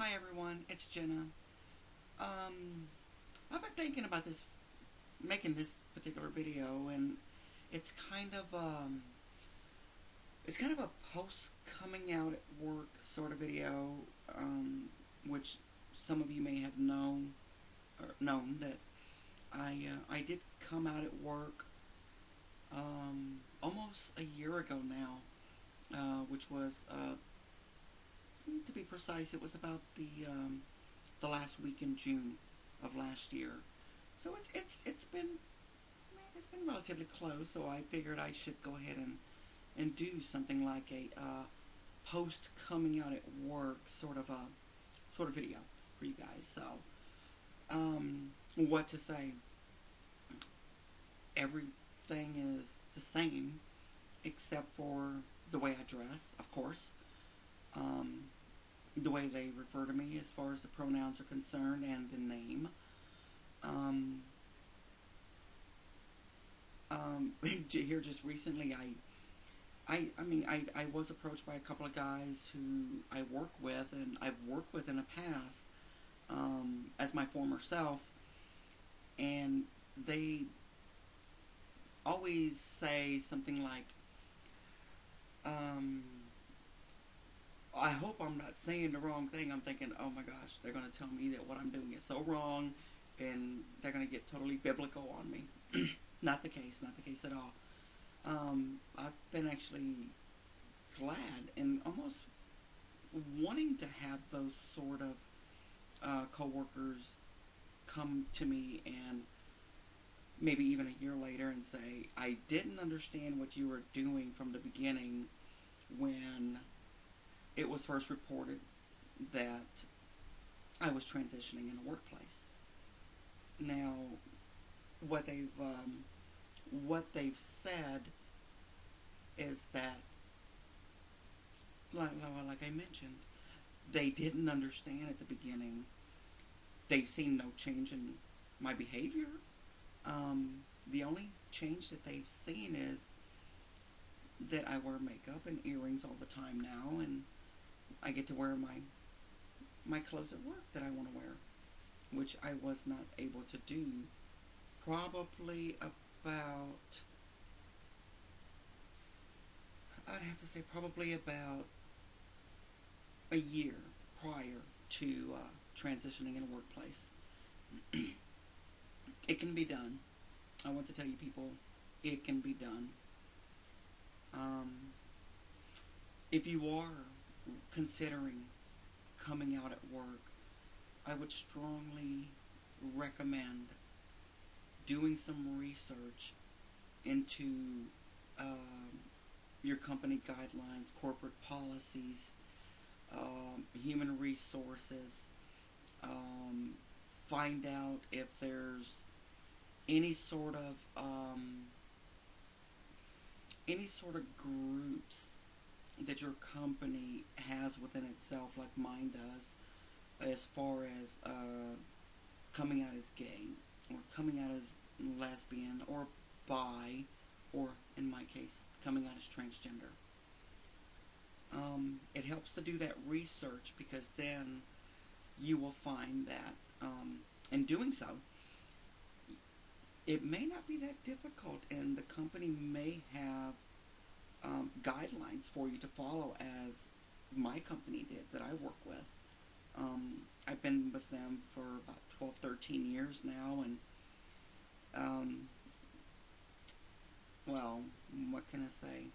Hi everyone, it's Jenna. Um, I've been thinking about making this particular video, and it's kind of um, it's kind of a post coming out at work sort of video, which some of you may have known that I did come out at work almost a year ago now, which was to be precise, it was about the last week in June of last year. So it's been relatively close. So I figured I should go ahead and do something like a post coming out at work sort of video for you guys. So what to say? Everything is the same except for the way I dress, of course. Um, the way they refer to me as far as the pronouns are concerned and the name. Um, Here just recently, I was approached by a couple of guys who I work with and I've worked with in the past as my former self, and they always say something like, um, I hope I'm not saying the wrong thing. I'm thinking, oh my gosh, they're going to tell me that what I'm doing is so wrong, and they're going to get totally biblical on me. Not the case, not the case at all. I've been actually glad and almost wanting to have those sort of coworkers come to me and maybe even a year later and say, I didn't understand what you were doing from the beginning when it was first reported that I was transitioning in a workplace. Now, what they've um, what they've said is that, like I mentioned, they didn't understand at the beginning. They've seen no change in my behavior. The only change that they've seen is that I wear makeup and earrings all the time now, and I get to wear my clothes at work that I want to wear, which I was not able to do probably about, I'd have to say probably about a year prior to transitioning in a workplace. It can be done. I want to tell you people, it can be done. Um, if you are considering coming out at work, I would strongly recommend doing some research into um, your company guidelines, corporate policies, human resources. Um, find out if there's any sort of um, any sort of groups that your company has within itself, like mine does, as far as coming out as gay or coming out as lesbian or bi, or in my case, coming out as transgender. It helps to do that research because then you will find that in doing so, it may not be that difficult, and the company may have guidelines for you to follow, as my company did that I work with. I've been with them for about 12, 13 years now, and um, well, what can I say?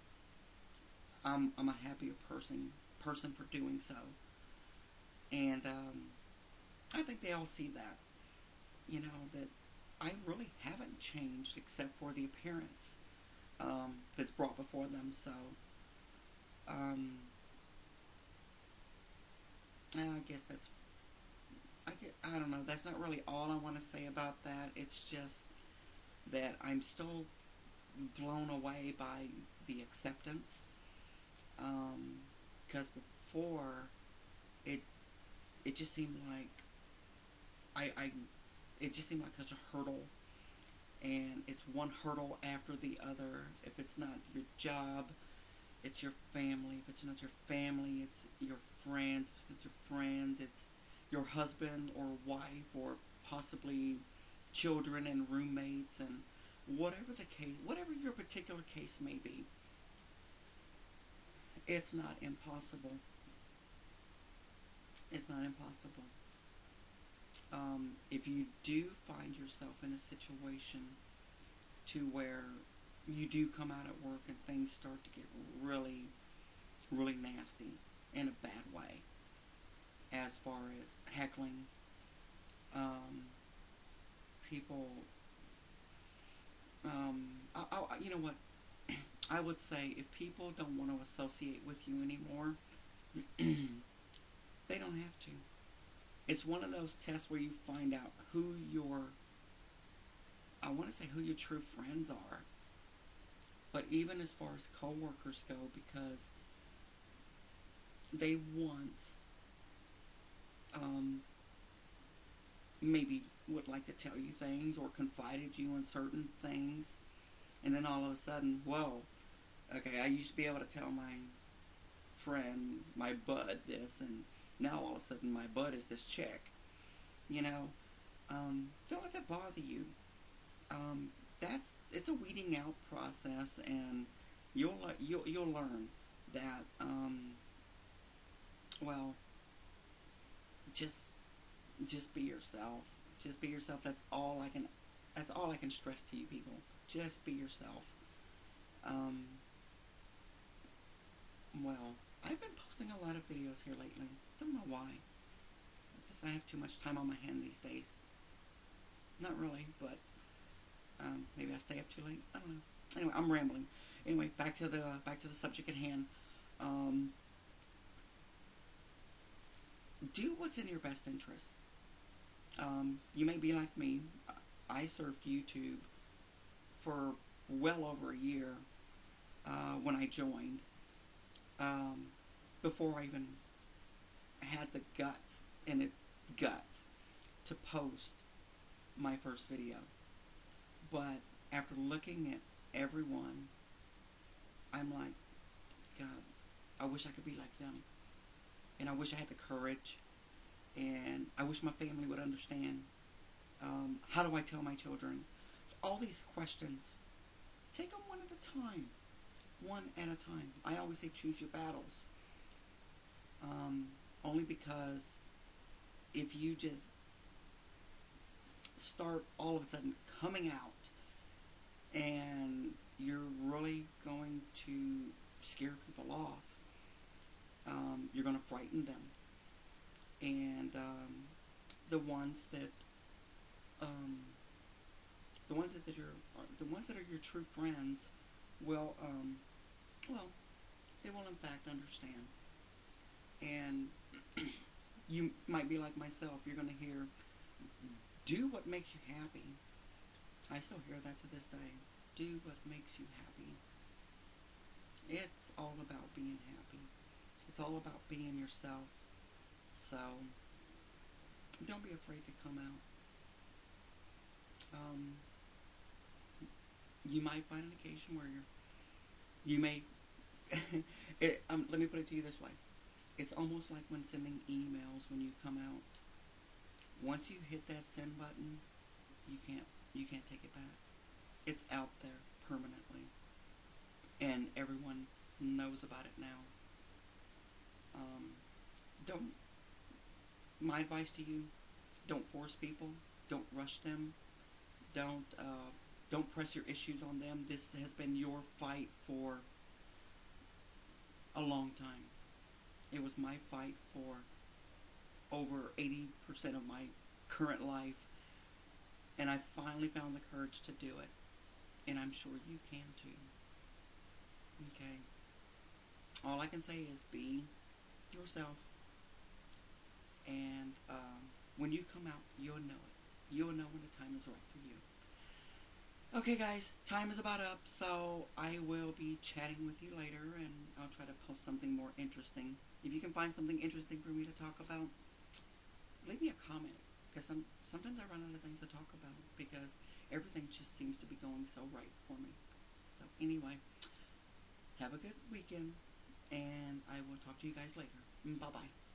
I'm a happier person for doing so, and I think they all see that. That I really haven't changed except for the appearance that's brought before them. So um, I guess I don't know. That's not really all I want to say about that. It's just that I'm still blown away by the acceptance. Because before, it it just seemed like I it just seemed like such a hurdle, and it's one hurdle after the other. If it's not your job, it's your family. If it's not your family, it's your friends. If it's not your friends, it's your husband or wife or possibly children and roommates and whatever the case, whatever your particular case may be, it's not impossible. It's not impossible. If you do find yourself in a situation to where you do come out at work and things start to get really, really nasty in a bad way, as far as heckling, um, people, you know what? I would say if people don't want to associate with you anymore, they don't have to. It's one of those tests where you find out who your, I want to say who your true friends are. But even as far as coworkers go, because they once maybe would like to tell you things or confided you in certain things, and then all of a sudden, whoa, okay, I used to be able to tell my friend, my bud, this, and now all of a sudden my bud is this chick. You know, don't let that bother you. It's a weeding out process, and you'll learn that. Well, just just be yourself. Just be yourself. That's all I can. That's all I can stress to you people. Just be yourself. Um, well, I've been posting a lot of videos here lately. Don't know why. I guess I have too much time on my hand these days. Not really, but maybe I stay up too late. I don't know. Anyway, I'm rambling. Anyway, back to the subject at hand. Um, do what's in your best interest. You may be like me. I surfed YouTube for well over a year when I joined. Before I even had the guts and its guts to post my first video. But after looking at everyone, I'm like, God, I wish I could be like them. And I wish I had the courage. And I wish my family would understand. How do I tell my children? All these questions. Take them one at a time. One at a time. I always say choose your battles. Only because if you just start all of a sudden coming out and you're really going to scare people off, you're going to frighten them. And the ones that the ones that are your true friends will well, they will in fact understand. And you might be like myself. You're going to hear, do what makes you happy. I still hear that to this day. Do what makes you happy. It's all about being happy. It's all about being yourself. So, don't be afraid to come out. You might find an occasion where you may, let me put it to you this way. It's almost like when sending emails when you come out. Once you hit that send button, you can't take it back. It's out there permanently. And everyone knows about it now. Don't, my advice to you, don't force people. Don't rush them. Don't press your issues on them. This has been your fight for a long time. It was my fight for over 80% of my current life, and I finally found the courage to do it, and I'm sure you can too. Okay? All I can say is be yourself, and when you come out, you'll know it. You'll know when the time is right for you. Okay, guys, time is about up, so I will be chatting with you later, and I'll try to post something more interesting. If you can find something interesting for me to talk about, leave me a comment, because sometimes I run out of things to talk about, because everything just seems to be going so right for me. So, anyway, have a good weekend, and I will talk to you guys later. Bye-bye.